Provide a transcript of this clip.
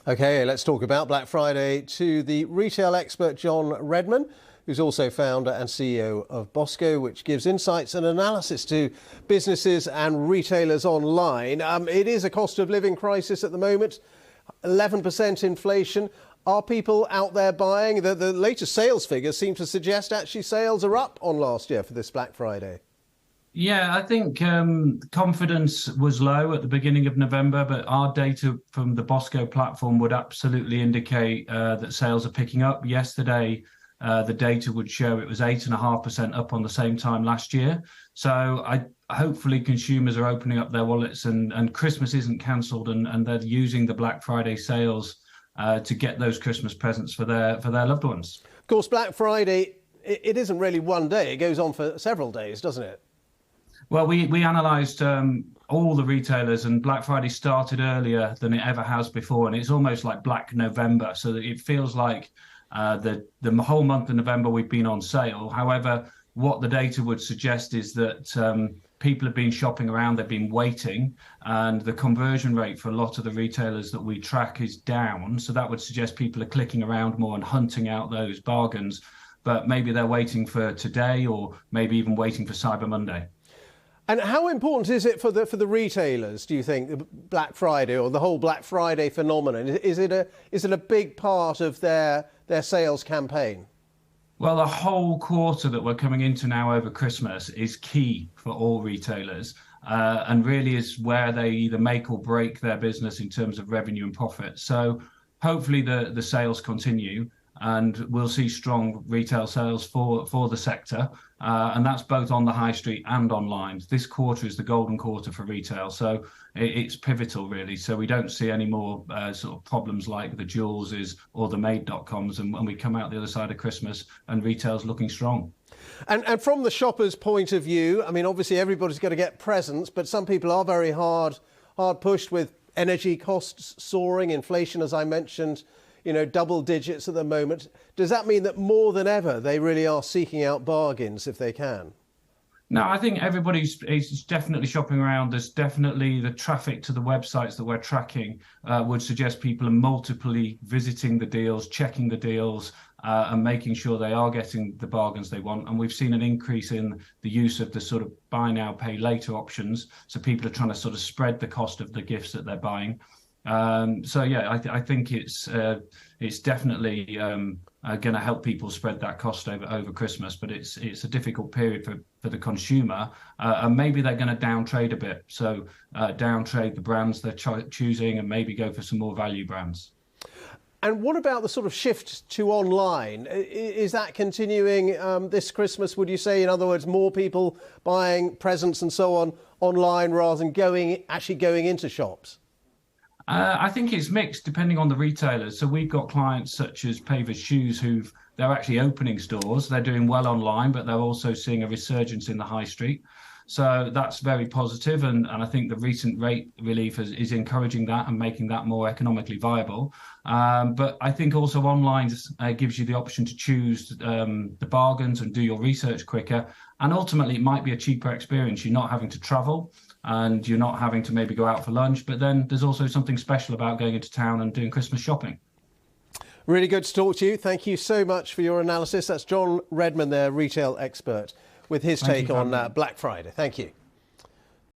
Okay, let's talk about Black Friday to the retail expert John Readman, who's also founder and CEO of BOSCO, which gives insights and analysis to businesses and retailers online. It is a cost of living crisis at the moment, 11% inflation. Are people out there buying? The latest sales figures seem to suggest actually sales are up on last year for this Black Friday. Yeah, I think confidence was low at the beginning of November, but our data from the Bosco platform would absolutely indicate that sales are picking up. Yesterday, the data would show it was 8.5% up on the same time last year. So hopefully consumers are opening up their wallets and Christmas isn't cancelled and they're using the Black Friday sales to get those Christmas presents for their loved ones. Of course, Black Friday, it isn't really one day. It goes on for several days, doesn't it? Well, we analysed all the retailers, and Black Friday started earlier than it ever has before, and it's almost like Black November, so that it feels like the whole month of November we've been on sale. However, what the data would suggest is that people have been shopping around, they've been waiting, and the conversion rate for a lot of the retailers that we track is down. So that would suggest people are clicking around more and hunting out those bargains, but maybe they're waiting for today or maybe even waiting for Cyber Monday. And how important is it for the retailers, do you think, Black Friday or the whole Black Friday phenomenon? Is it a big part of their sales campaign? Well, the whole quarter that we're coming into now over Christmas is key for all retailers and really is where they either make or break their business in terms of revenue and profit. So hopefully the sales continue and we'll see strong retail sales for the sector. And that's both on the high street and online. This quarter is the golden quarter for retail, so it's pivotal really. So we don't see any more sort of problems like the Jewelses or the Made.coms, and when we come out the other side of Christmas and retail's looking strong. And from the shopper's point of view, I mean, obviously everybody's got to get presents, but some people are very hard pushed with energy costs soaring, inflation, as I mentioned, double digits at the moment. Does that mean that more than ever they really are seeking out bargains if they can? No, I think everybody's definitely shopping around. There's definitely the traffic to the websites that we're tracking would suggest people are multiply visiting the deals, checking the deals, and making sure they are getting the bargains they want. And we've seen an increase in the use of the sort of buy now, pay later options. So people are trying to sort of spread the cost of the gifts that they're buying. So yeah, I think it's definitely going to help people spread that cost over Christmas, but it's a difficult period for the consumer, and maybe they're going to downtrade a bit. So downtrade the brands they're choosing and maybe go for some more value brands. And what about the sort of shift to online? Is that continuing this Christmas, would you say? In other words, more people buying presents and so on online rather than actually going into shops? I think it's mixed depending on the retailers. So we've got clients such as Pavers Shoes they're actually opening stores. They're doing well online, but they're also seeing a resurgence in the high street. So that's very positive. And I think the recent rate relief is encouraging that and making that more economically viable. But I think also online gives you the option to choose the bargains and do your research quicker. And ultimately, it might be a cheaper experience. You're not having to travel and you're not having to maybe go out for lunch. But then there's also something special about going into town and doing Christmas shopping. Really good to talk to you. Thank you so much for your analysis. That's John Readman, their retail expert, with his take on Black Friday. Thank you.